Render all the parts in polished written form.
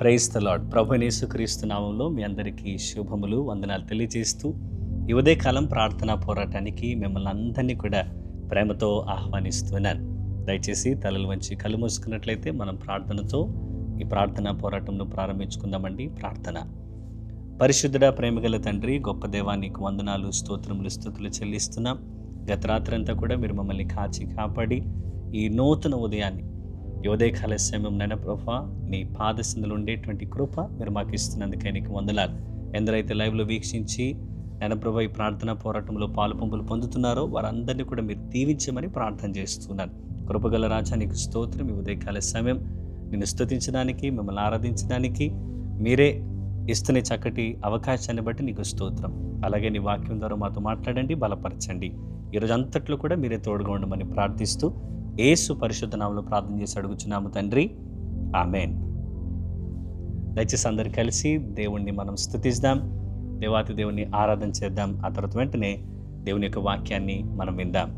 Praise the lord. ప్రభువైన యేసుక్రీస్తు నామములో మీ అందరికీ శుభములు, వందనాలు తెలియజేస్తూ ఈ ఉదయకాలం ప్రార్థనా పోరాటానికి మిమ్మల్ని అందరినీ కూడా ప్రేమతో ఆహ్వానిస్తున్నాను. దయచేసి తలలు వంచి కళ్ళు మూసుకున్నట్లయితే మనం ప్రార్థనతో ఈ ప్రార్థనా పోరాటంను ప్రారంభించుకుందామండి. ప్రార్థన. పరిశుద్ధుడా, ప్రేమగల తండ్రి, గొప్ప దేవా, నీకు వందనాలు, స్తోత్రములు, స్తుతులు చెల్లిస్తున్నాం. గత రాత్రి అంతా కూడా మీరు మమ్మల్ని కాచి కాపాడి ఈ నూతన ఉదయాన్ని, ఈ ఉదయకాల సమయం నైనా ప్రభా, నీ పాదసందులు ఉండేటువంటి కృప మీరు మాకు ఇస్తున్నందుకే నీకు వందనాలు. ఎందరైతే లైవ్లో వీక్షించి నైనా ప్రభా ఈ ప్రార్థనా పోరాటంలో పాలుపంపులు పొందుతున్నారో వారందరినీ కూడా మీరు దీవించమని ప్రార్థన చేస్తున్నాను. కృపగల రాజా, నీకు స్తోత్రం. ఈ ఉదయకాల సమయం నిన్ను స్తుతించడానికి, మిమ్మల్ని ఆరాధించడానికి మీరే ఇస్తున్న చక్కటి అవకాశాన్ని బట్టి నీకు స్తోత్రం. అలాగే నీ వాక్యం ద్వారా మాతో మాట్లాడండి, బలపరచండి. ఈరోజు అంతట్లో కూడా మీరే తోడుగా ఉండమని ప్రార్థిస్తూ యేసు పరిశుద్ధ నామములో ప్రార్థన చేసి అడుగుచున్నాము తండ్రి, ఆమేన్. దయచేసి అందరు కలిసి దేవుణ్ణి మనం స్తుతిద్దాం, దేవాతి దేవుణ్ణి ఆరాధన చేద్దాం. ఆ తర్వాత వెంటనే దేవుని యొక్క వాక్యాన్ని మనం విందాం.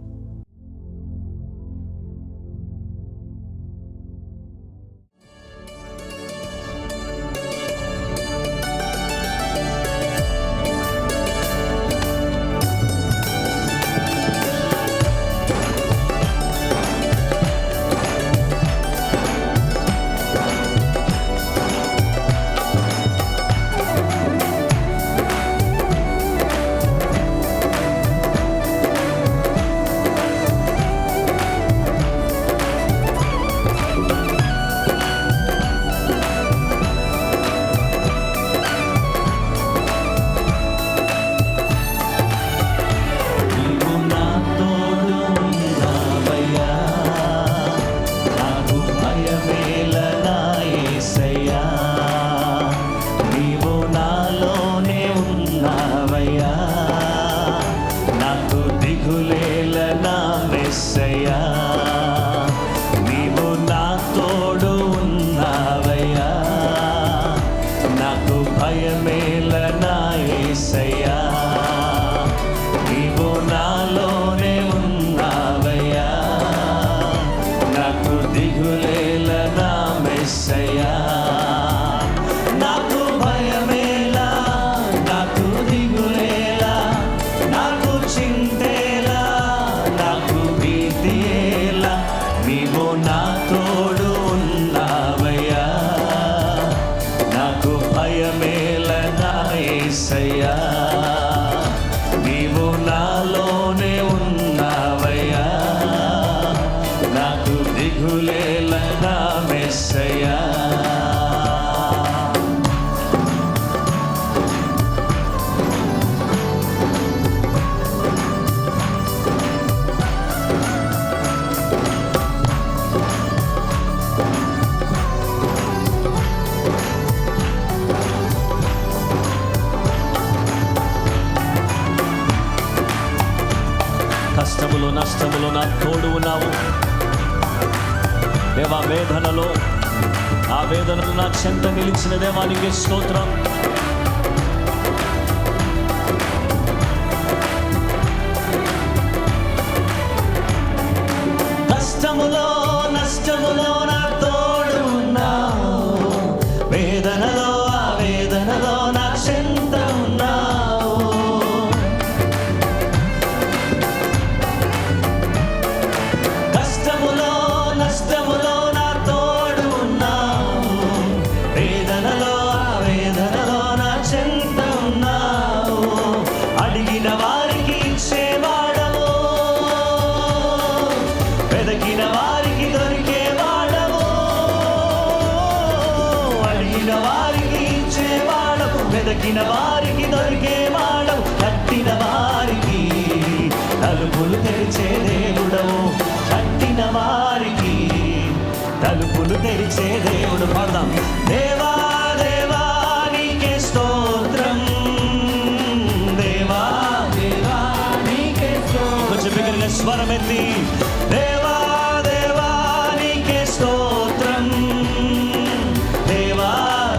కష్టములో నష్టములో నా తోడు ఉన్నావు దేవా. వేదనలో ఆ వేదనలు నా చెంత నిలిచిన దేవానికి స్తోత్రం. కష్టములో నష్టములో నా తోడు ఉన్నావు, వేదనలో ఆ వేదనలో నా చెంత ఉన్నావు. కష్టములో నష్టములో నా తోడు ఉన్నావు, వేదనలో ఆ వేదనలో నా చెంత ఉన్నావు. అడిగిన వారికి ఇచ్చేవాడవు, వెదకిన వారికి దొరికేవాడవు. అడిగిన వారికి ఇచ్చేవాడవు, వెదకిన వారికి దొరికేవాడవు. కట్టిన వారికి తలుపులు తెరిచే దేవుడవు, కట్టిన వారికి తలుపులు తెరిచే దేవుడు. పాడదాం. దేవా దేవా నీకే స్తోత్రం, దేవా దేవా నీకే స్తోత్రం. కొంచెం బిగ్గరగా స్వరం ఎత్తి, దేవా దేవా నీకే స్తోత్రం, దేవా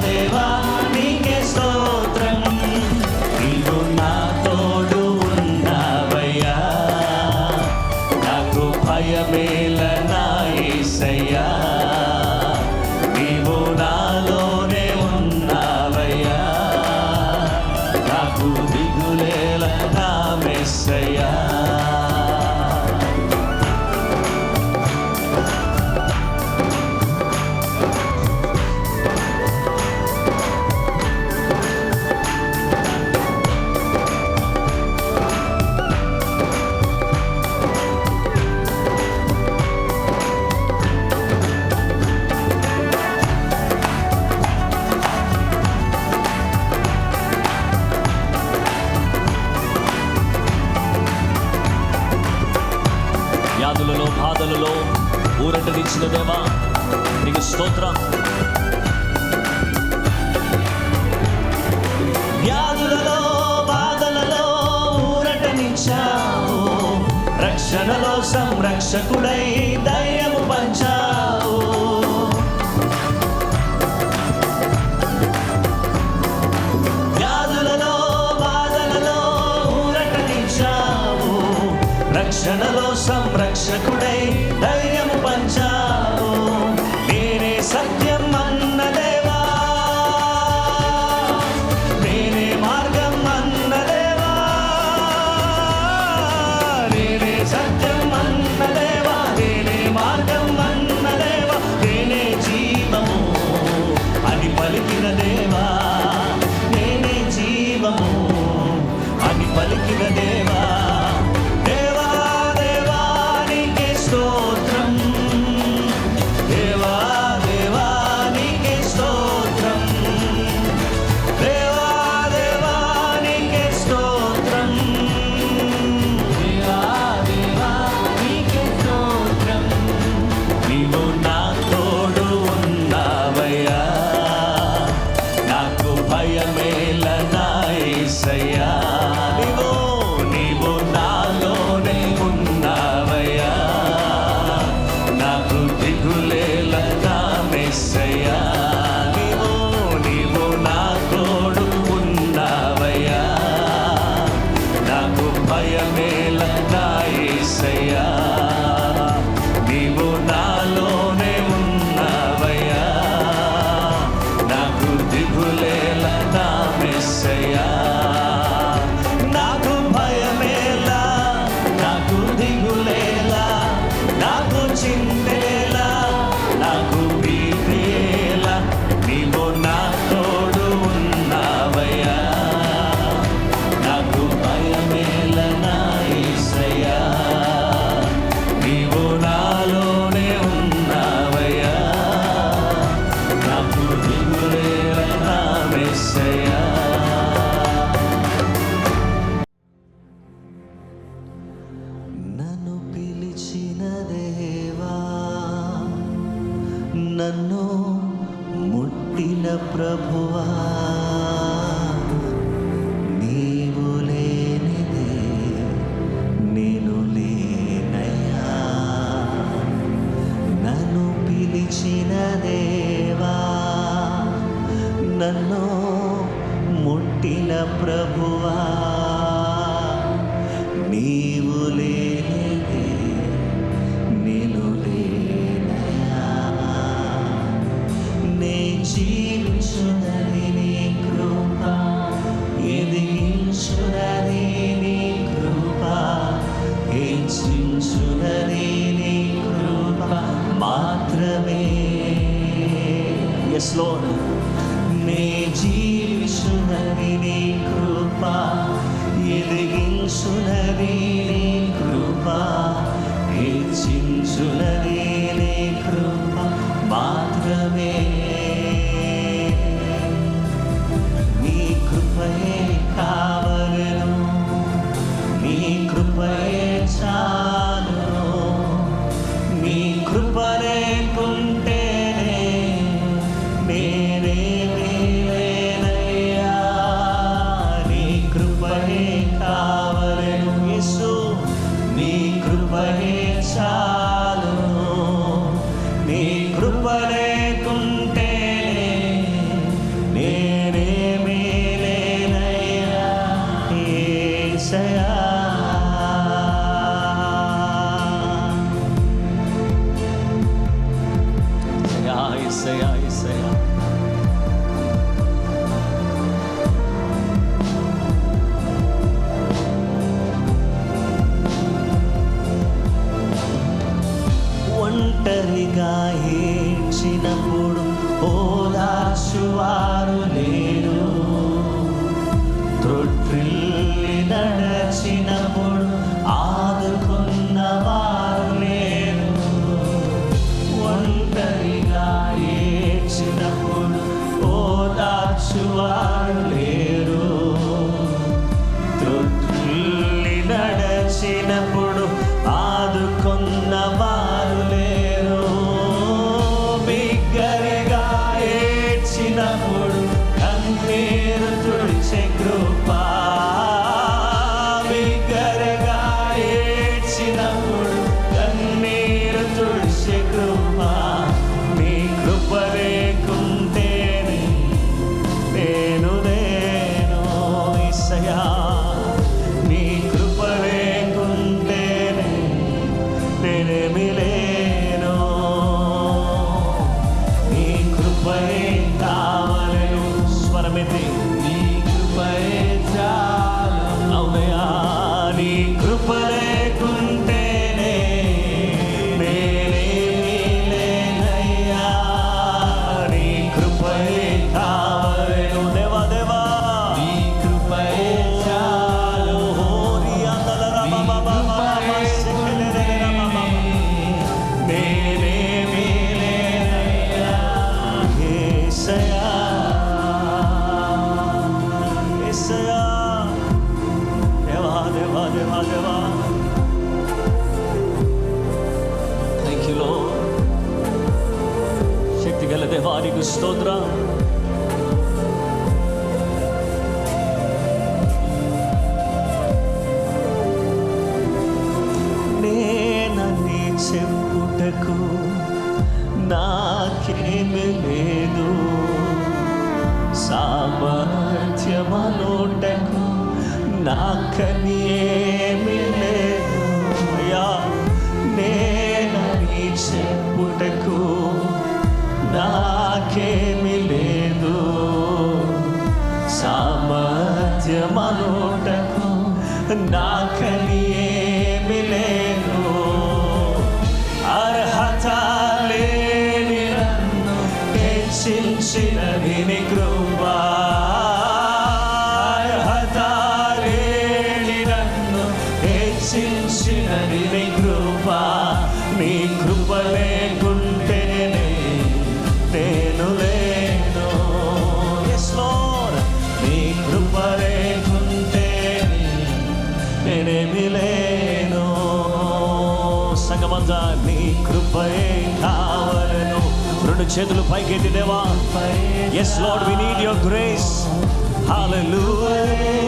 దేవా నీకే స్తోత్రం. నీవు నా తోడు ఉన్నావయ్యా, నాకు భయమేల నా యేసయ్యా. నీవు నాలో బాధలలో ఊరటనిచ్చిన దేవా నీకు స్తోత్రం. వ్యాధులలో బాధలలో ఊరటనిచ్చావు, రక్షణలో సంరక్షకుడై ధైర్యము పంచావు. వ్యాధులలో బాధలలో ఊరటనిచ్చావు, రక్షణలో సంరక్షకుడై ధైర్యము పంచావు. నేనే సత్యం అన్న దేవా, నేనే మార్గం అన్న దేవా, నేనే సత్యం అన్న దేవా, నేనే మార్గం అన్న దేవా, నేనే జీవము అని పలికిన దేవా, నేనే జీవము అని పలికిన దేవా. దేవా దేవా నీకే స్తోత్రం, దేవా దేవా నీకే స్తోత్రం, దేవా దేవా నీకే స్తోత్రం, దేవా దేవా నీకే స్తోత్రం. నీవు నా తోడు ఉన్నావయ్యా, నాకు భయమేల నా యేసయ్యా. నీవు నాలోనే ఉన్నావయ్యా, నాకు దిగులేల నా మెస్సయ్యా. నీవు నా తోడు ఉన్నావయ్యా, నాకు భయమేల నా యేసయ్యా. నీవు నాలోనే ఉన్నావయ్యా, నాకు దిగులేల నా మెస్సయ్యా. నాకు భయమేలా, నాకు దిగులేలా, నాకు చింతేలా, నాకు భీతేలా, నీవు నా తోడు ఉన్నావయ్యా, నాకు భయమేల నా యేసయ్యా. నీవు నాలోనే ఉన్నావయ్యా, నాకు దిగులేల నా మెస్సయ్యా. నన్ను పిలిచిన దేవా, నన్ను ముట్టిన ప్రభువా, నీవు లేనిదే నేను లేనయ్యా. నన్ను పిలిచిన దేవా, నన్ను ముట్టిన ప్రభువా, నీవు లేనిదే నేను లేనయ్యా. నే జీవించునది నీ కృప, ఎదిగించునది నీ కృప, హెచ్చించునది నీ కృప మాత్రమే. Yes, Lord. నే జీవించునది నీ కృప, ఎదిగించునది నీ కృప, హెచ్చించునది నీ కృప మాత్రమే. నీ కృపయే కావలెను, నీ కృపయే చాలును, నీ కృప లేకుంటేనే నేనేమీ లేనయ్యా. నీ కృపయే కావలెను యేసు, నీ కృపయే చాలును, నీ కృప లేకుంటేనే నేనేమీ లేనయ్యా యేసయ్యా. యేసయ్యా, యేసయ్యా. ఒంటరిగా ఏడ్చినప్పుడు ఓదార్చువారు లేరు, త్రొట్టిల్లి నడచినప్పుడు ఆదుకున్నవారు లేరు. ఒంటరిగా ఏడ్చినప్పుడు ఓదార్చువారు లేరు, త్రొట్టిల్లి నడచినప్పుడు ఆదుకున్నవారు కన్నీరు తుడిచే కృప, బిగ్గరగా ఏడ్చినప్పుడు కన్నీరు తుడిచే కృప, నీ కృప లేకుంటేనే నేను లేను యేసయ్యా, నీ కృప లేకుంటేనే నేనేమి లేను, నీ కృపయే కావలెను. స్వరమెత్తి నీ కృపయే చాలు. అవునయ్యా, నీ కృప లేకుంటేనే నేనేమి లేనయ్యా, నీ కృపయే కావలెను. దేవా దేవా నీ కృపయే చాలు. నేనేమి లేనయ్యా యేసయ్యా, యేసయ్యా, దేవా దేవా దేవా దేవా. Thank you lord. శక్తి గల దేవానికి స్తోత్రం. నేనని చెప్పుటకు నాకేమి లేదు, సామర్థ్యమనోటకు నాకని ఏమి లేదు. అయ్యా, నేనని చెప్పుటకు నాకేమి లేదు, సామర్థ్యమనోటకు నాకని ఏమి లేదు. అర్హత లేని నన్ను హెచ్చించినది నీ కృప, అర్హత లేని నన్ను హెచ్చించినది నీ కృప, నీ కృప లేకుంటేనే నేను లేను. Yes Lord, నీ కృప లేకుంటేనే నేనేమి లేను. సంగమంతా నీ కృపయే కావలెను. రెండు చేతులు పైకెత్తి దేవా. Yes Lord, we need your grace. Hallelujah.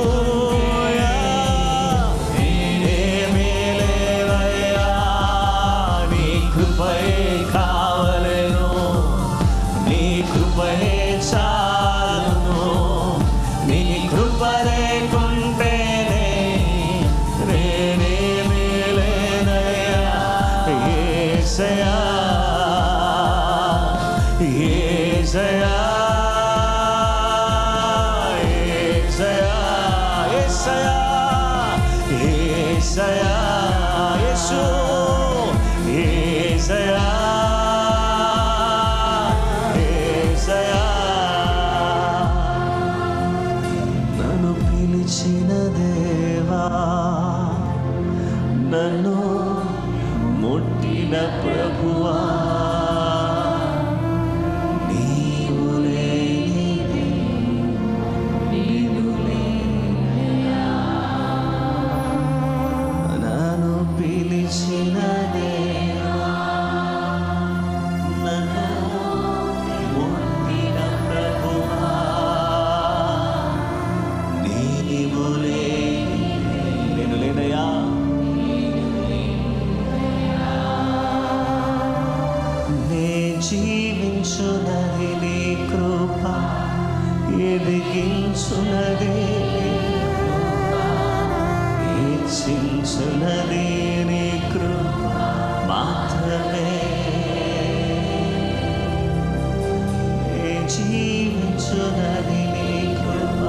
నేనేమి లేనయ్యా, నీ కృపయే కావలెను, నీ కృపయే చాలును, నీ కృప లేకుంటేనే నేనేమి లేనయ్యా యేసయ్యా, యేసయ్యా, యేసయ్యా, యేసయ్యా, యేసయ్యా, యేసు, యేసయ్యా, యేసయ్యా. నన్ను పిలిచిన దేవా, నన్ను ముట్టిన ప్రభువా, నీవు లేనిదే నన్ను పిలిచిన దేవా, నన్ను ముట్టిన ప్రభువా, నీవు లేనిదే నేను లేనయ్యా. నే జీవించునది నీ కృప, ఎదిగించునది నీ కృప, హెచ్చించునది నీ కృప మాత్రమే. నే జీవించునది నీ కృప,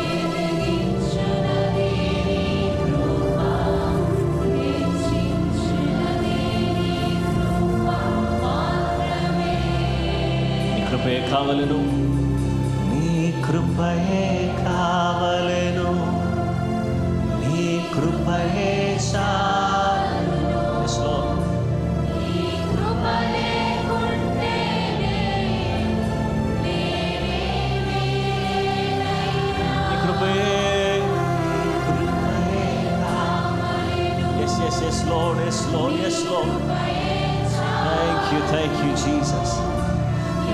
ఎదిగించునది నీ కృప, హెచ్చించునది నీ కృప మాత్రమే. నీ కృపయే కావలెను, నీ కృపయే కావలెను, నీ కృపయే చాలును. Yes Lord. నీ కృప లేకుంటేనే నేనేమి లేనయ్యా, నీ కృపయే కావలెను. Yes, yes, yes Lord, yes Lord, yes Lord. Thank you Jesus.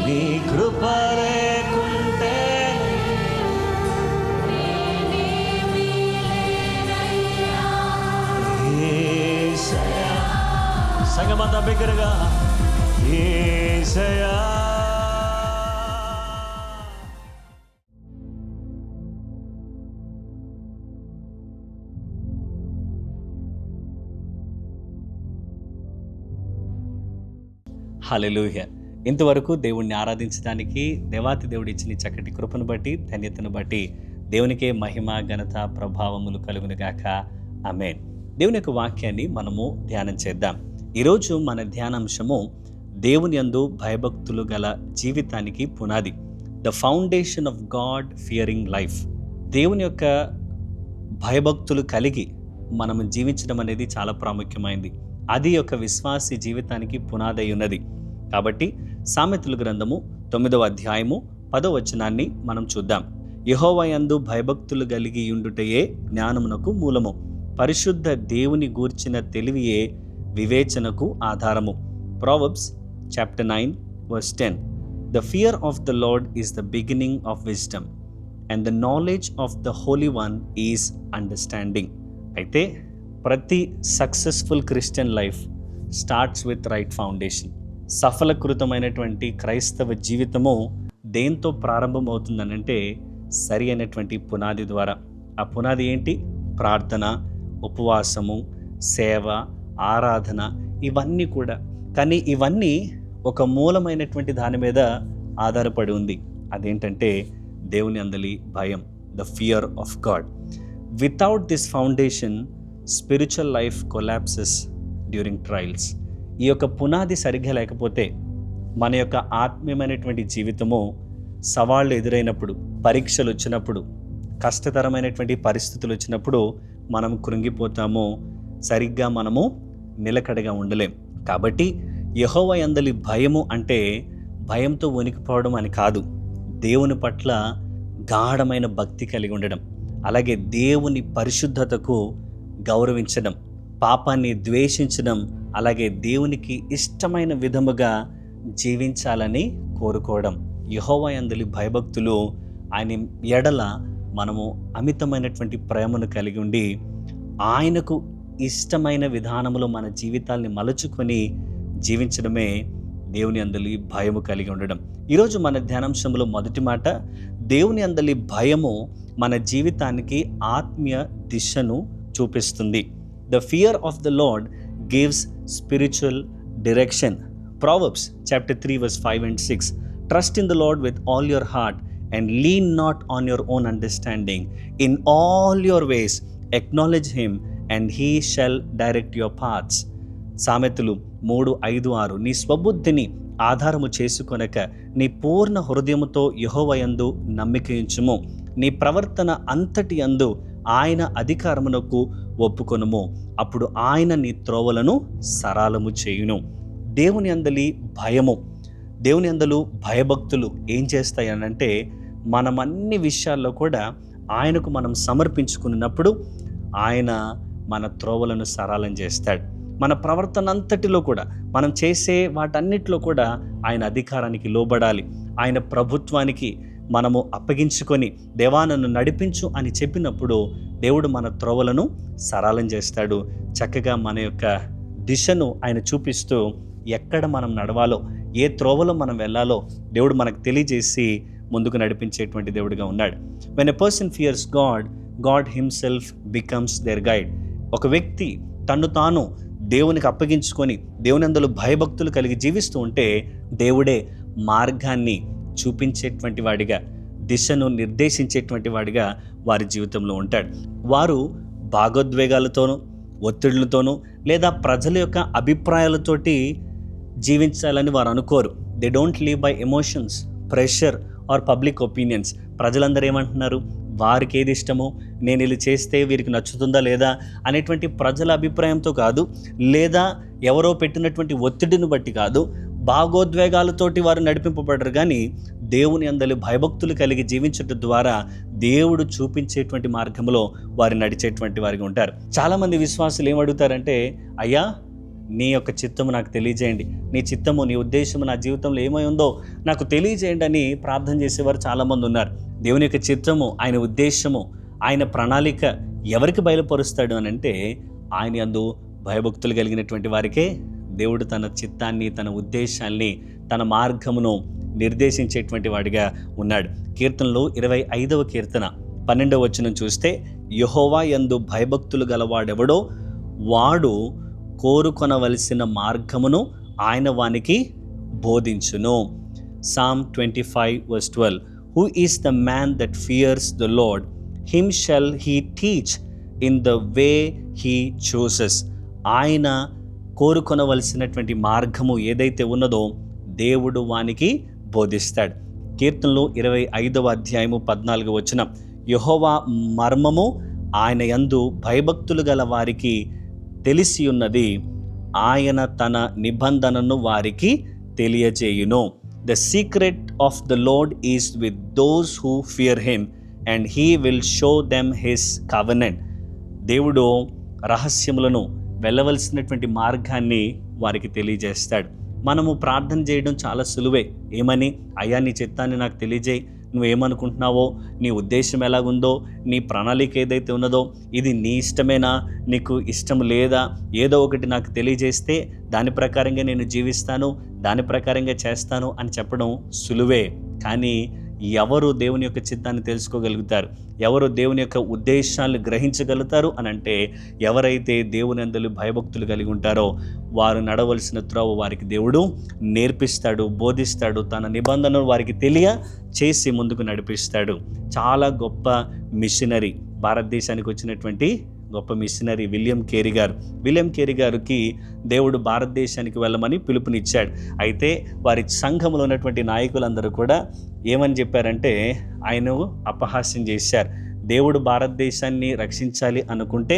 నీ కృప లేకుంటేనే బిగ్గరగా యేసయ్యా. హల్లెలూయా. ఇంతవరకు దేవుణ్ణి ఆరాధించడానికి దేవాతి దేవుడు ఇచ్చిన చక్కటి కృపను బట్టి, ధన్యతను బట్టి దేవునికే మహిమ, ఘనత, ప్రభావములు కలుగునుగాక. ఆమేన్. దేవుని యొక్క వాక్యాన్ని మనము ధ్యానం చేద్దాం. ఈరోజు మన ధ్యానాంశము దేవుని యందు భయభక్తులు గల జీవితానికి పునాది. The foundation of God Fearing life. దేవుని యొక్క భయభక్తులు కలిగి మనము జీవించడం అనేది చాలా ప్రాముఖ్యమైనది. అది ఒక విశ్వాసి జీవితానికి పునాదై ఉన్నది. కాబట్టి సామెతల గ్రంథము 9వ అధ్యాయము 10వ వచనాన్ని మనం చూద్దాం. యెహోవా యందు భయభక్తులు కలిగి ఉండుటయే జ్ఞానమునకు మూలము, పరిశుద్ధ దేవుని గూర్చిన తెలివియే వివేచనకు ఆధారము. Proverbs chapter 9 verse 10. The fear of the Lord is the beginning of wisdom, and the knowledge of the Holy One is understanding. అయితే ప్రతి successful Christian life starts with right foundation. సఫలకృతమైనటువంటి క్రైస్తవ జీవితము దేంతో ప్రారంభమవుతుందనంటే సరి అయినటువంటి పునాది ద్వారా. ఆ పునాది ఏంటి? ప్రార్థన, ఉపవాసము, సేవ, ఆరాధన, ఇవన్నీ కూడా. కానీ ఇవన్నీ ఒక మూలమైనటువంటి దాని మీద ఆధారపడి ఉంది. అదేంటంటే దేవుని అందలి భయం, the fear of God. Without this foundation spiritual life collapses during trials. ఈ యొక్క పునాది సరిగ్గా లేకపోతే మన యొక్క ఆత్మీయమైనటువంటి జీవితము సవాళ్ళు ఎదురైనప్పుడు, పరీక్షలు వచ్చినప్పుడు, కష్టతరమైనటువంటి పరిస్థితులు వచ్చినప్పుడు మనం కృంగిపోతాము. సరిగ్గా మనము నిలకడగా ఉండలేం. కాబట్టి యెహోవా యందలి భయము అంటే భయంతో వణికిపోవడం అని కాదు. దేవుని పట్ల గాఢమైన భక్తి కలిగి ఉండడం, అలాగే దేవుని పరిశుద్ధతకు గౌరవించడం, పాపాన్ని ద్వేషించడం, అలాగే దేవునికి ఇష్టమైన విధముగా జీవించాలని కోరుకోవడం. యెహోవా యందలి భయభక్తులు ఆయన ఎడల మనము అమితమైనటువంటి ప్రేమను కలిగి ఉండి ఆయనకు ఇష్టమైన విధానములో మన జీవితాల్ని మలుచుకొని జీవించడమే దేవుని అందలి భయము కలిగి ఉండడం. ఈరోజు మన ధ్యానాంశంలో మొదటి మాట, దేవుని అందలి భయము మన జీవితానికి ఆత్మీయ దిశను చూపిస్తుంది. The fear of the lord gives spiritual direction. Proverbs chapter 3 verse 5 and 6. Trust in the Lord with all your heart and lean not on your own understanding. In all your ways acknowledge him and he shall direct your paths. సామెతలు 3:5-6. నీ స్వబుద్ధిని ఆధారము చేసుకొనక నీ పూర్ణ హృదయముతో యెహోవా యందు నమ్మికయించుము. నీ ప్రవర్తన అంతటి యందు ఆయన అధికారమునకు ఒప్పుకొనుము. అప్పుడు ఆయన నీ త్రోవలను సరళము చేయును. దేవుని అందలి భయము, దేవుని అందలు భయభక్తులు ఏం చేస్తాయనంటే మనం అన్ని విషయాల్లో కూడా ఆయనకు మనం సమర్పించుకున్నప్పుడు ఆయన మన త్రోవలను సరళం చేస్తాడు. మన ప్రవర్తన అంతటిలో కూడా, మనం చేసే వాటన్నిటిలో కూడా ఆయన అధికారానికి లోబడాలి. ఆయన ప్రభుత్వానికి మనము అప్పగించుకొని దేవా నన్ను నడిపించు అని చెప్పినప్పుడు దేవుడు మన త్రోవలను సరళం చేస్తాడు. చక్కగా మన యొక్క దిశను ఆయన చూపిస్తూ ఎక్కడ మనం నడవాలో, ఏ త్రోవలో మనం వెళ్ళాలో దేవుడు మనకు తెలియజేసి ముందుకు నడిపించేటువంటి దేవుడిగా ఉన్నాడు. When a person fears God, God himself becomes their guide. ఒక వ్యక్తి తన్ను తాను దేవునికి అప్పగించుకొని దేవుని అందులో భయభక్తులు కలిగి జీవిస్తూ ఉంటే దేవుడే మార్గాన్ని చూపించేటువంటి వాడిగా, దిశను నిర్దేశించేటువంటి వాడిగా వారి జీవితంలో ఉంటాడు. వారు భాగోద్వేగాలతోనూ, ఒత్తిళ్లతోనూ లేదా ప్రజల యొక్క అభిప్రాయాలతోటి జీవించాలని వారు అనుకోరు. They don't live by emotions, pressure or public opinions. ప్రజలందరూ ఏమంటున్నారు, వారికి ఏది ఇష్టమో, నేను ఇలా చేస్తే వీరికి నచ్చుతుందా లేదా అనేటువంటి ప్రజల అభిప్రాయంతో కాదు, లేదా ఎవరో పెట్టినటువంటి ఒత్తిడిని బట్టి కాదు, భాగోద్వేగాలతోటి వారు నడిపింపబడరు. కానీ దేవుని అందలి భయభక్తులు కలిగి జీవించడం ద్వారా దేవుడు చూపించేటువంటి మార్గంలో వారు నడిచేటువంటి వారిగా ఉంటారు. చాలామంది విశ్వాసులు ఏమడుగుతారంటే, అయ్యా నీ యొక్క చిత్తము నాకు తెలియజేయండి, నీ చిత్తము, నీ ఉద్దేశము నా జీవితంలో ఏమై ఉందో నాకు తెలియజేయండి అని ప్రార్థన చేసేవారు చాలామంది ఉన్నారు. దేవుని యొక్క చిత్తము, ఆయన ఉద్దేశము, ఆయన ప్రణాళిక ఎవరికి బయలుపరుస్తాడు అని అంటే ఆయన యందు భయభక్తులు కలిగినటువంటి వారికే దేవుడు తన చిత్తాన్ని, తన ఉద్దేశాల్ని, తన మార్గమును నిర్దేశించేటువంటి వాడిగా ఉన్నాడు. కీర్తనలో 25వ కీర్తన 12వ వచనం చూస్తే, యెహోవా యందు భయభక్తులు గలవాడెవడో వాడు కోరుకొనవలసిన మార్గమును ఆయన వానికి బోధించును. Psalm 25:12 Who is the man that fears the Lord? Him shall he teach in the way he chooses. ఆయన కోరుకొనవలసినటువంటి మార్గము ఏదైతే ఉన్నదో దేవుడు వానికి బోధిస్తాడు. కీర్తనలో 25వ అధ్యాయము 14వ వచనం, యెహోవా మర్మము ఆయన యందు భయభక్తులు గల వారికి తెలిసి ఉన్నది, ఆయన తన నిబంధనను వారికి తెలియజేయును. The secret of the Lord is with those who fear him, and he will show them his covenant. దేవుడు రహస్యములను, వెళ్ళవలసినటువంటి మార్గాన్ని వారికి తెలియజేస్తాడు. మనము ప్రార్థన చేయడం చాలా సులువే. ఏమని? అయ్యా నీ చిత్తాన్ని నాకు తెలియజేయి, నువ్వేమనుకుంటున్నావో, నీ ఉద్దేశం ఎలాగుందో, నీ ప్రణాళిక ఏదైతే ఉన్నదో, ఇది నీ ఇష్టమేనా, నీకు ఇష్టం లేదా, ఏదో ఒకటి నాకు తెలియజేస్తే దాని ప్రకారంగా నేను జీవిస్తాను, దాని ప్రకారంగా చేస్తాను అని చెప్పడం సులువే. కానీ ఎవరు దేవుని యొక్క చిత్తాన్ని తెలుసుకోగలుగుతారు, ఎవరు దేవుని యొక్క ఉద్దేశాలను గ్రహించగలుగుతారు అని అంటే, ఎవరైతే దేవుని యందు భయభక్తులు కలిగి ఉంటారో వారు నడవలసిన త్రోవ వారికి దేవుడు నేర్పిస్తాడు, బోధిస్తాడు, తన నిబంధనలు వారికి చేసి ముందుకు నడిపిస్తాడు. చాలా గొప్ప మిషనరీ, భారతదేశానికి వచ్చినటువంటి గొప్ప మిషనరీ విలియం కేరీ గారికి దేవుడు భారతదేశానికి వెళ్ళమని పిలుపునిచ్చాడు. అయితే వారి సంఘంలో ఉన్నటువంటి నాయకులందరూ కూడా ఏమని చెప్పారంటే, ఆయన అపహాస్యం చేశారు. దేవుడు భారతదేశాన్ని రక్షించాలి అనుకుంటే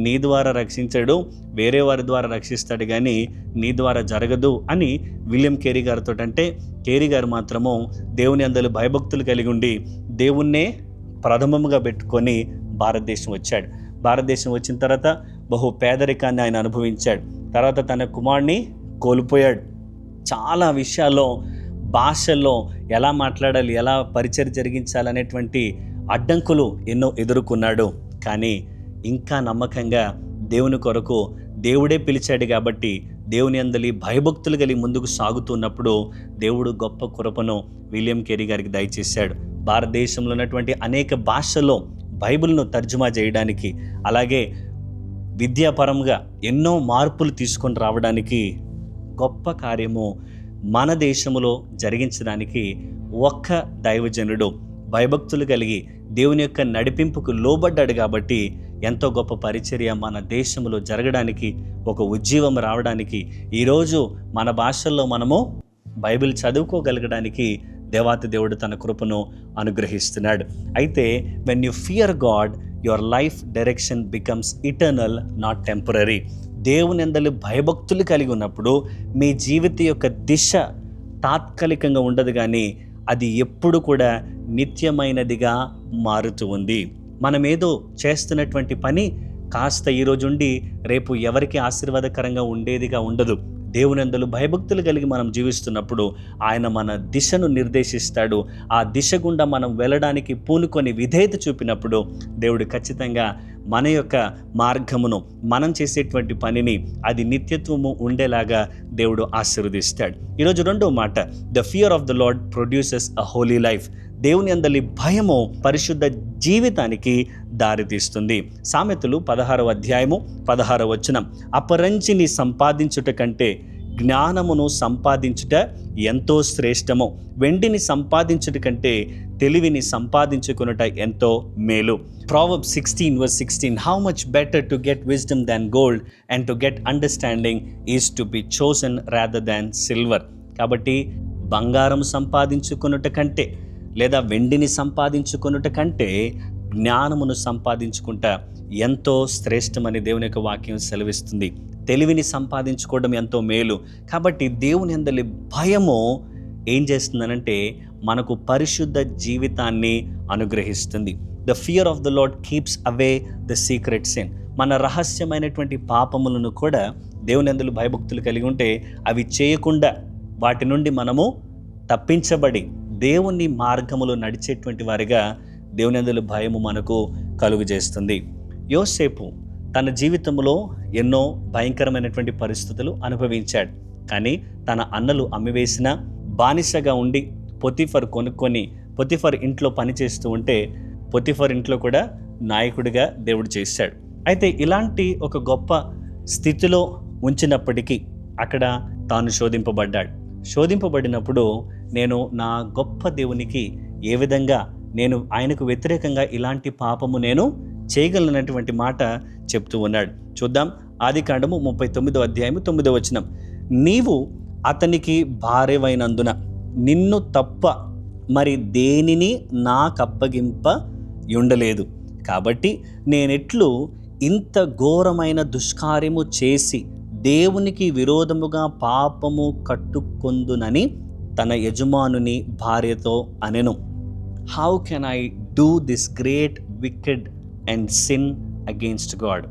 నీ ద్వారా రక్షించడు, వేరే వారి ద్వారా రక్షిస్తాడు, కానీ నీ ద్వారా జరగదు అని విలియం కేరీ గారితో. అంటే కేరీ గారు మాత్రము దేవుని యందు భయభక్తులు కలిగి ఉండి దేవుణ్ణే ప్రథమముగా పెట్టుకొని భారతదేశం వచ్చాడు. భారతదేశం వచ్చిన తర్వాత బహు పేదరికాన్ని ఆయన అనుభవించాడు. తర్వాత తన కుమారుడిని కోల్పోయాడు. చాలా విషయాల్లో, భాషల్లో ఎలా మాట్లాడాలి, ఎలా పరిచయం జరిగించాలనేటువంటి అడ్డంకులు ఎన్నో ఎదుర్కొన్నాడు. కానీ ఇంకా నమ్మకంగా దేవుని కొరకు దేవుడే పిలిచాడు కాబట్టి దేవుని యందు భయభక్తులు కలిగి ముందుకు సాగుతున్నప్పుడు దేవుడు గొప్ప కృపను విలియం కేరీ గారికి దయచేశాడు. భారతదేశంలో ఉన్నటువంటి అనేక భాషల్లో బైబిల్ను తర్జుమా చేయడానికి, అలాగే విద్యాపరంగా ఎన్నో మార్పులు తీసుకొని రావడానికి గొప్ప కార్యము మన దేశంలో జరిగించడానికి ఒక్క దైవజనుడు భయభక్తులు కలిగి దేవుని యొక్క నడిపింపుకు లోబడ్డాడు కాబట్టి ఎంతో గొప్ప పరిచర్య మన దేశంలో జరగడానికి, ఒక ఉజ్జీవం రావడానికి, ఈరోజు మన భాషల్లో మనము బైబిల్ చదువుకోగలగడానికి దేవాతి దేవుడు తన కృపను అనుగ్రహిస్తున్నాడు. అయితే when you fear God, your life direction becomes eternal, not temporary. దేవుని యందు భయభక్తులు కలిగి ఉన్నప్పుడు మీ జీవితం యొక్క దిశ తాత్కాలికంగా ఉండదు, కానీ అది ఎప్పుడు కూడా నిత్యమైనదిగా మారుతూ ఉంది. మనం ఏదో చేస్తున్నటువంటి పని కాస్త ఈరోజు ఉండి రేపు ఎవరికి ఆశీర్వాదకరంగా ఉండేదిగా ఉండదు. దేవుని యందు భయభక్తులు కలిగి మనం జీవిస్తున్నప్పుడు ఆయన మన దిశను నిర్దేశిస్తాడు. ఆ దిశ గుండా మనం వెళ్ళడానికి పూనుకొని విధేయత చూపినప్పుడు దేవుడు ఖచ్చితంగా మన యొక్క మార్గమును, మనం చేసేటువంటి పనిని అది నిత్యత్వము ఉండేలాగా దేవుడు ఆశీర్వదిస్తాడు. ఈరోజు రెండో మాట, the fear of the lord produces a Holi life. దేవుని యందు భయము పరిశుద్ధ జీవితానికి దారితీస్తుంది. సామెతలు 16వ అధ్యాయము 16వ వచనం, అపరంజిని సంపాదించుట కంటే జ్ఞానమును సంపాదించుట ఎంతో శ్రేష్టము, వెండిని సంపాదించుట కంటే తెలివిని సంపాదించుకొనుట ఎంతో మేలు. Proverbs 16:16 How much better to get wisdom than gold, and to get understanding is to be chosen rather than silver. కాబట్టి బంగారం సంపాదించుకొనుట కంటే, లేదా వెండిని సంపాదించుకొనుట కంటే జ్ఞానమును సంపాదించుకుంటా ఎంతో శ్రేష్టమని దేవుని యొక్క వాక్యం సెలవిస్తుంది. తెలివిని సంపాదించుకోవడం ఎంతో మేలు. కాబట్టి దేవుని యందు భయము ఏం చేస్తుందనంటే మనకు పరిశుద్ధ జీవితాన్ని అనుగ్రహిస్తుంది. The fear of the Lord keeps away the secret sin. మన రహస్యమైనటువంటి పాపములను కూడా దేవుని యందు భయభక్తులు కలిగి ఉంటే అవి చేయకుండా వాటి నుండి మనము తప్పించబడి దేవుని మార్గములో నడిచేటువంటి వారిగా దేవుని యందు భయము మనకు కలుగు చేస్తుంది. యోసేపు తన జీవితంలో ఎన్నో భయంకరమైనటువంటి పరిస్థితులు అనుభవించాడు. కానీ తన అన్నలు అమ్మివేసిన బానిసగా ఉండి పొతిఫర్ కొనుక్కొని పొతిఫర్ ఇంట్లో పనిచేస్తూ ఉంటే పొతిఫర్ ఇంట్లో కూడా నాయకుడిగా దేవుడు చేశాడు. అయితే ఇలాంటి ఒక గొప్ప స్థితిలో ఉంచినప్పటికీ అక్కడ తాను శోధింపబడినప్పుడు నేను నా గొప్ప దేవునికి ఏ విధంగా నేను ఆయనకు వ్యతిరేకంగా ఇలాంటి పాపము నేను చేయగలనటువంటి మాట చెప్తూ ఉన్నాడు. చూద్దాం. ఆదికాండము 39వ అధ్యాయము 9వ వచనం. నీవు అతనికి భార్యవైనందున నిన్ను తప్ప మరి దేనిని నాకప్పగింప ఉండలేదు. కాబట్టి నేనెట్లు ఇంత ఘోరమైన దుష్కార్యము చేసి దేవునికి విరోధముగా పాపము కట్టుకొందునని తన యజమానుని భార్యతో అనెను. How can I do this great wicked and sin against God?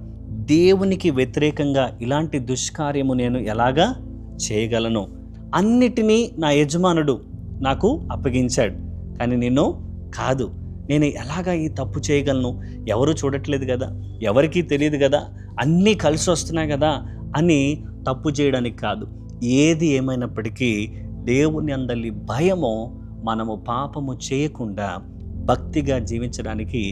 దేవునికి వ్యతిరేకంగా ఇలాంటి దుష్కార్యము నేను ఎలాగా చేయగలను? అన్నిటినీ నా యజమానుడు నాకు అప్పగించాడు, కానీ నేను కాదు. నేను ఎలాగా ఈ తప్పు చేయగలను? ఎవరు చూడట్లేదు కదా, ఎవరికీ తెలియదు కదా, అన్నీ కలిసి వస్తున్నాయి కదా అని తప్పు చేయడానికి కాదు. ఏది ఏమైనప్పటికీ దేవుని అందలి భయము మనము పాపము చేయకుండా భక్తిగా జీవించడానికి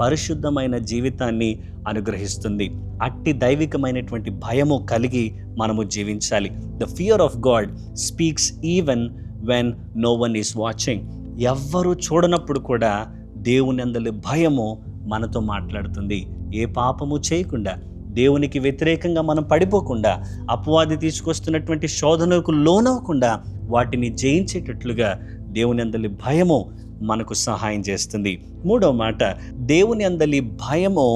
పరిశుద్ధమైన జీవితాన్ని అనుగ్రహిస్తుంది. అట్టి దైవికమైనటువంటి భయము కలిగి మనము జీవించాలి. The fear of God speaks even when no one is watching. ఎవ్వరూ చూడనప్పుడు కూడా దేవుని అందలి భయము మనతో మాట్లాడుతుంది. ఏ పాపము చేయకుండా, దేవునికి వ్యతిరేకంగా మనం పడిపోకుండా, అపవాది తీసుకొస్తున్నటువంటి శోధనకు లోనవ్వకుండా వాటిని జయించేటట్లుగా దేవుని అందలి భయము మనకు సహాయం చేస్తుంది. మూడవ మాట, దేవుని అందలి భయము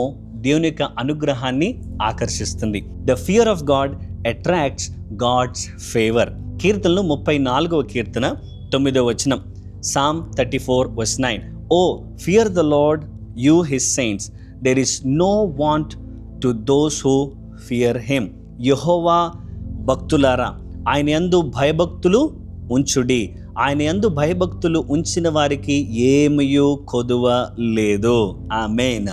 దేవుని యొక్క అనుగ్రహాన్ని ఆకర్షిస్తుంది. The fear of God attracts God's favour. కీర్తనలు 34వ కీర్తన 9వ వచనం. Psalm 34:9. Oh, fear the Lord, you his saints. There is no want to those who fear him. యెహోవా భక్తులారా, ఆయన యందు భయభక్తులు ఉంచుడి. ఆయన యందు భయభక్తులు ఉంచిన వారికి ఏమయూ కొదువ లేదు. ఆమేన్.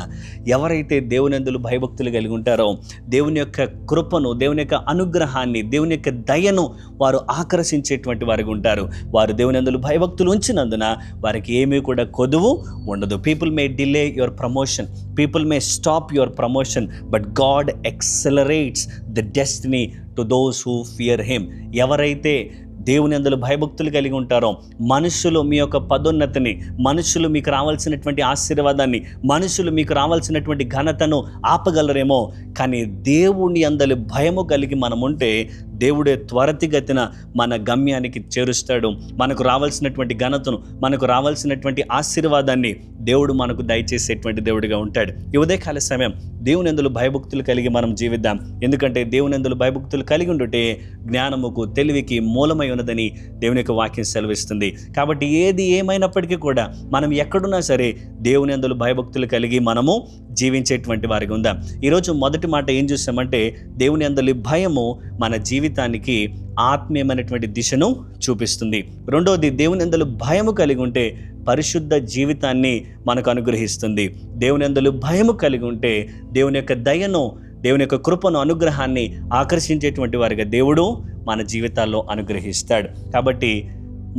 ఎవరైతే దేవుని యందు భయభక్తులు కలిగి ఉంటారో దేవుని యొక్క కృపను, దేవుని యొక్క అనుగ్రహాన్ని, దేవుని యొక్క దయను వారు ఆకర్షించేటువంటి వారికి ఉంటారు. వారు దేవుని యందు భయభక్తులు ఉంచినందున వారికి ఏమీ కూడా కొదువు ఉండదు. People may delay your promotion, people may stop your promotion, but God accelerates the destiny to those who fear him. ఎవరైతే దేవుని యందు భయభక్తులు కలిగి ఉంటారో మనుషులు మీ యొక్క పదోన్నతిని, మనుషులు మీకు రావాల్సినటువంటి ఆశీర్వాదాన్ని, మనుషులు మీకు రావాల్సినటువంటి ఘనతను ఆపగలరేమో, కానీ దేవుని యందు భయము కలిగి మనం ఉంటే దేవుడే త్వరితగతిన మన గమ్యానికి చేరుస్తాడు. మనకు రావాల్సినటువంటి ఘనతను, మనకు రావాల్సినటువంటి ఆశీర్వాదాన్ని దేవుడు మనకు దయచేసేటువంటి దేవుడిగా ఉంటాడు. ఈ ఉదయకాల సమయం దేవుని యందు భయభక్తులు కలిగి మనం జీవిద్దాం. ఎందుకంటే దేవుని యందు భయభక్తులు కలిగి ఉండుటే జ్ఞానముకు, తెలివికి మూలమై ఉన్నదని దేవుని యొక్క వాక్యం సెలవిస్తుంది. కాబట్టి ఏది ఏమైనప్పటికీ కూడా మనం ఎక్కడున్నా సరే దేవుని యందు భయభక్తులు కలిగి మనము జీవించేటువంటి వారికి ఉందాం. ఈరోజు మొదటి మాట ఏం చూసామంటే దేవుని యందు భయము మన జీవితానికి ఆత్మీయమైనటువంటి దిశను చూపిస్తుంది. రెండవది, దేవుని యందు భయము కలిగి ఉంటే పరిశుద్ధ జీవితాన్ని మనకు అనుగ్రహిస్తుంది. దేవుని యందు భయము కలిగి ఉంటే దేవుని యొక్క దయను, దేవుని యొక్క కృపను, అనుగ్రహాన్ని ఆకర్షించేటువంటి వారిగా దేవుడు మన జీవితాల్లో అనుగ్రహిస్తాడు. కాబట్టి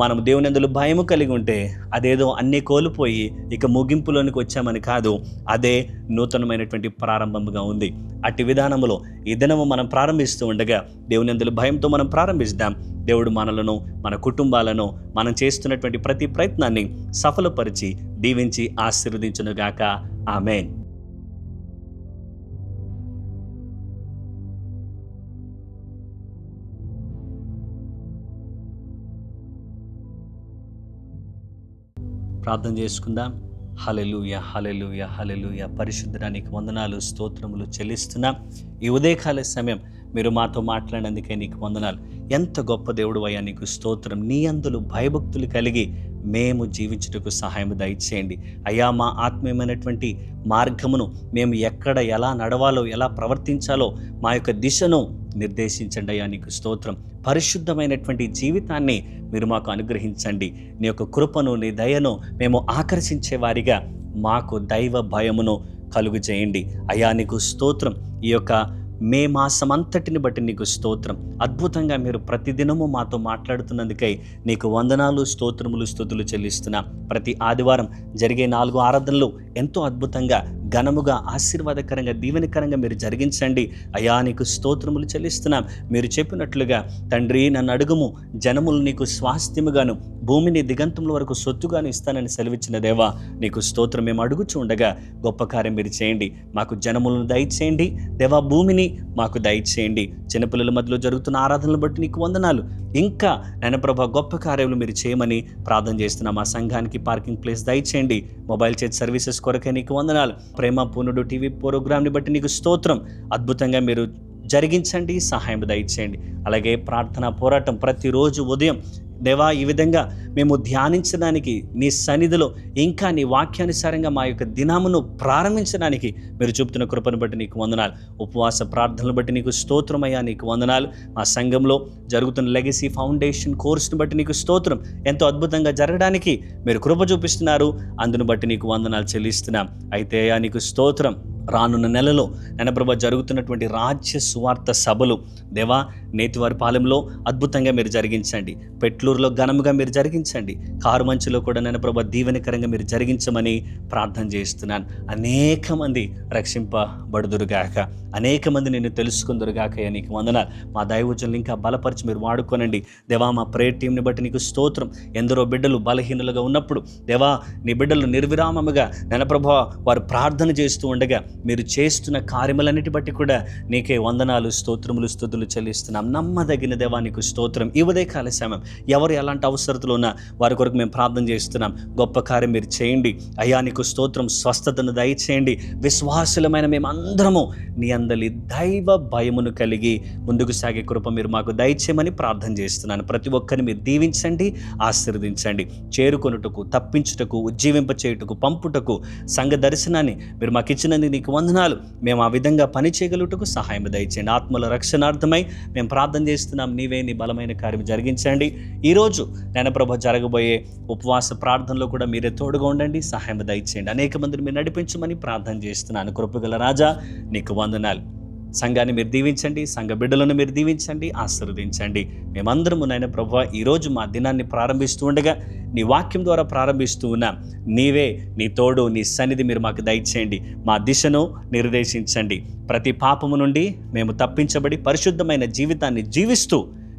మనం దేవుని యందు భయము కలిగి ఉంటే అదేదో అన్నీ కోల్పోయి ఇక ముగింపులోనికి వచ్చామని కాదు, అదే నూతనమైనటువంటి ప్రారంభముగా ఉంది. అట్టి విధానములో ఈ దినము మనం ప్రారంభిస్తూ ఉండగా దేవుని యందు భయంతో మనం ప్రారంభిస్తాం. దేవుడు మనలను, మన కుటుంబాలను, మనం చేస్తున్నటువంటి ప్రతి ప్రయత్నాన్ని సఫలపరిచి దీవించి ఆశీర్వదించునుగాక. ఆమేన్. ప్రార్థన చేసుకుందాం. హల్లెలూయా, హల్లెలూయా, హల్లెలూయా. పరిశుద్ధడానికి వందనాలు, స్తోత్రములు చెల్లిస్తున్నాం. ఈ ఉదయకాల సమయం మీరు మాతో మాట్లాడినందుకే నీకు వందనాలు. ఎంత గొప్ప దేవుడు అయ్యా, నీకు స్తోత్రం. నీ యందు భయభక్తులు కలిగి మేము జీవించుటకు సహాయం దయచేయండి అయ్యా. మా ఆత్మీయమైనటువంటి మార్గమును మేము ఎక్కడ ఎలా నడవాలో, ఎలా ప్రవర్తించాలో మా యొక్క దిశను నిర్దేశించండి అయ్యా. నీకు స్తోత్రం. పరిశుద్ధమైనటువంటి జీవితాన్ని మీరు మాకు అనుగ్రహించండి. నీ యొక్క కృపను, నీ దయను మేము ఆకర్షించే వారిగా మాకు దైవ భయమును కలుగు చేయండి. అయ్యా నీకు స్తోత్రం. ఈ యొక్క మే మాసం అంతటిని బట్టి నీకు స్తోత్రం. అద్భుతంగా మీరు ప్రతిదినము మాతో మాట్లాడుతున్నందుకై నీకు వందనాలు, స్తోత్రములు, స్తుతులు చెల్లిస్తున్నాం. ప్రతి ఆదివారం జరిగే 4 ఆరాధనలు ఎంతో అద్భుతంగా, ఘనముగా, ఆశీర్వాదకరంగా, దీవెనకరంగా మీరు జరిగించండి. అయ్యా నీకు స్తోత్రములు చెల్లిస్తున్నాం. మీరు చెప్పినట్లుగా తండ్రి, నన్ను అడుగుము, జనములు నీకు స్వాస్థ్యముగాను, భూమిని దిగంతముల వరకు సొత్తుగాను ఇస్తానని సెలవిచ్చిన దేవా నీకు స్తోత్రం. మేము అడుగుచూ ఉండగా గొప్ప కార్యం మీరు చేయండి. మాకు జనములను దయచేయండి దేవా, భూమిని మాకు దయచేయండి. చిన్నపిల్లల మధ్యలో జరుగుతున్న ఆరాధనలు బట్టి నీకు వందనాలు. ఇంకా నాయన ప్రభా గొప్ప కార్యములు మీరు చేయమని ప్రార్థన చేస్తున్నాం. మా సంఘానికి పార్కింగ్ ప్లేస్ దయచేయండి. మొబైల్ చేతి సర్వీసెస్ కొరకే నీకు వందనాలు. ప్రేమ పూర్ణుడు టీవీ ప్రోగ్రామ్ని బట్టి నీకు స్తోత్రం. అద్భుతంగా మీరు జరిగించండి, సహాయం దయచేయండి. అలాగే ప్రార్థనా పోరాటం ప్రతిరోజు ఉదయం దేవా ఈ విధంగా మేము ధ్యానించడానికి నీ సన్నిధిలో ఇంకా నీ వాక్యానుసారంగా మా యొక్క దినమును ప్రారంభించడానికి మీరు చూపుతున్న కృపను బట్టి నీకు వందనాలు. ఉపవాస ప్రార్థనలు బట్టి నీకు స్తోత్రమయ్యా, నీకు వందనాలు. మా సంఘంలో జరుగుతున్న లెగసీ ఫౌండేషన్ కోర్సును బట్టి నీకు స్తోత్రం. ఎంతో అద్భుతంగా జరగడానికి మీరు కృప చూపిస్తున్నారు. అందును బట్టి నీకు వందనాలు చెల్లిస్తున్నాం. అయితే అయ్యా నీకు స్తోత్రం. రానున్న నెలలో నాయన ప్రభా జరుగుతున్నటువంటి రాజ్య సువార్త సభలు దేవా నేతివారిపాలెంలో అద్భుతంగా మీరు జరిగించండి. పెట్లూరులో ఘనముగా మీరు జరిగించండి. కారుమంచులో కూడా నాయన ప్రభా దీవెనకరంగా మీరు జరిగించమని ప్రార్థన చేస్తున్నాను. అనేక మంది రక్షింపబడుదురుగాక, అనేక మంది నిన్ను తెలుసుకుందురుగాక. నీకు వందనాలు. మా దైవజనులు ఇంకా బలపరిచి మీరు వాడుకోనండి దేవా. మా ప్రేయర్ టీంని బట్టి నీకు స్తోత్రం. ఎందరో బిడ్డలు బలహీనులుగా ఉన్నప్పుడు దేవా నీ బిడ్డలు నిర్విరామముగా నాయన ప్రభా వారు ప్రార్థన చేస్తూ ఉండగా మీరు చేస్తున్న కార్యములన్నిటి బట్టి కూడా నీకే వందనాలు, స్తోత్రములు, స్తుతులు చెల్లిస్తున్నాం. నమ్మదగిన దేవా నీకు స్తోత్రం. ఈ ఉదయకాల సమయం ఎవరు ఎలాంటి అవసరతలు ఉన్నా వారి కొరకు మేము ప్రార్థన చేస్తున్నాం. గొప్ప కార్యం మీరు చేయండి అయ్యా. నీకు స్తోత్రం. స్వస్థతను దయచేయండి. విశ్వాసులమైన మేమందరము నీ అందలి దైవ భయమును కలిగి ముందుకు సాగే కృప మీరు మాకు దయచేయమని ప్రార్థన చేస్తున్నాను. ప్రతి ఒక్కరిని మీరు దీవించండి, ఆశీర్వదించండి. చేరుకొనుటకు, తప్పించుటకు, ఉజ్జీవింప చేయుటకు, పంపుటకు సంఘ దర్శనాన్ని మీరు మాకు ఇచ్చినందుకు నీకు వందనాలు. మేము ఆ విధంగా పని చేయగలుగుటకు సహాయం దయచేయండి. ఆత్మల రక్షణార్థమై మేము ప్రార్థన చేస్తున్నాం. నీవే నీ బలమైన కార్యం జరిగించండి. ఈరోజు నాయన ప్రభా జరగబోయే ఉపవాస ప్రార్థనలో కూడా మీరే తోడుగా ఉండండి, సహాయం దయచేయండి. అనేక మందిని మీరు నడిపించమని ప్రార్థన చేస్తున్నాను. కృపగల రాజా నీకు వందనాలు. సంఘాన్ని మీరు దీవించండి, సంఘ బిడ్డలను మీరు దీవించండి, ఆశీర్వదించండి. మేమందరము నాయన ప్రభువా ఈరోజు మా దినాన్ని ప్రారంభిస్తూ ఉండగా నీ వాక్యం ద్వారా ప్రారంభిస్తూ ఉన్నాం. నీవే, నీ తోడు, నీ సన్నిధి మీరు మాకు దయచేయండి. మా దిశను నిర్దేశించండి. ప్రతి పాపము నుండి మేము తప్పించబడి పరిశుద్ధమైన జీవితాన్ని జీవిస్తూ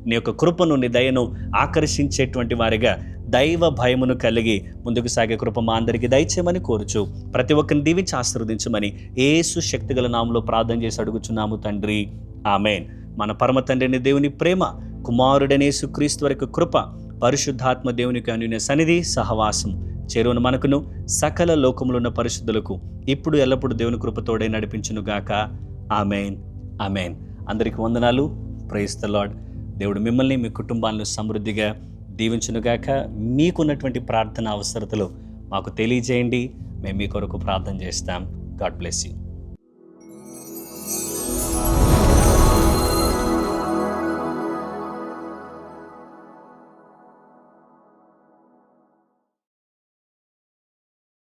నీ యొక్క కృపను, నీ దయను ఆకర్షించేటువంటి వారిగా దైవ భయమును కలిగి ముందుకు సాగే కృప మా అందరికీ దయచేయమని కోరుచు ప్రతి ఒక్కరిని దీవించి ఆశీర్వదించమని యేసు శక్తిగల నామములో ప్రార్థన చేసి అడుగుచున్నాము తండ్రి, ఆమేన్. మన పరమ తండ్రిని దేవుని ప్రేమ, కుమారుడైన యేసుక్రీస్తు వారి కృప, పరిశుద్ధాత్మ దేవునికి అన్యోన్య సన్నిధి సహవాసం చేరువను మనకును సకల లోకములో ఉన్న పరిశుద్ధులకు ఇప్పుడు ఎల్లప్పుడు దేవుని కృపతోడే నడిపించునుగాక. ఆమేన్, ఆమేన్. అందరికీ వందనాలు. Praise the Lord. దేవుడు మిమ్మల్ని, మీ కుటుంబాలను సమృద్ధిగా దీవించునుగాక. మీకున్నటువంటి ప్రార్థన అవసరతలు మాకు తెలియజేయండి. మేము మీ కొరకు ప్రార్థన చేస్తాం. God bless you.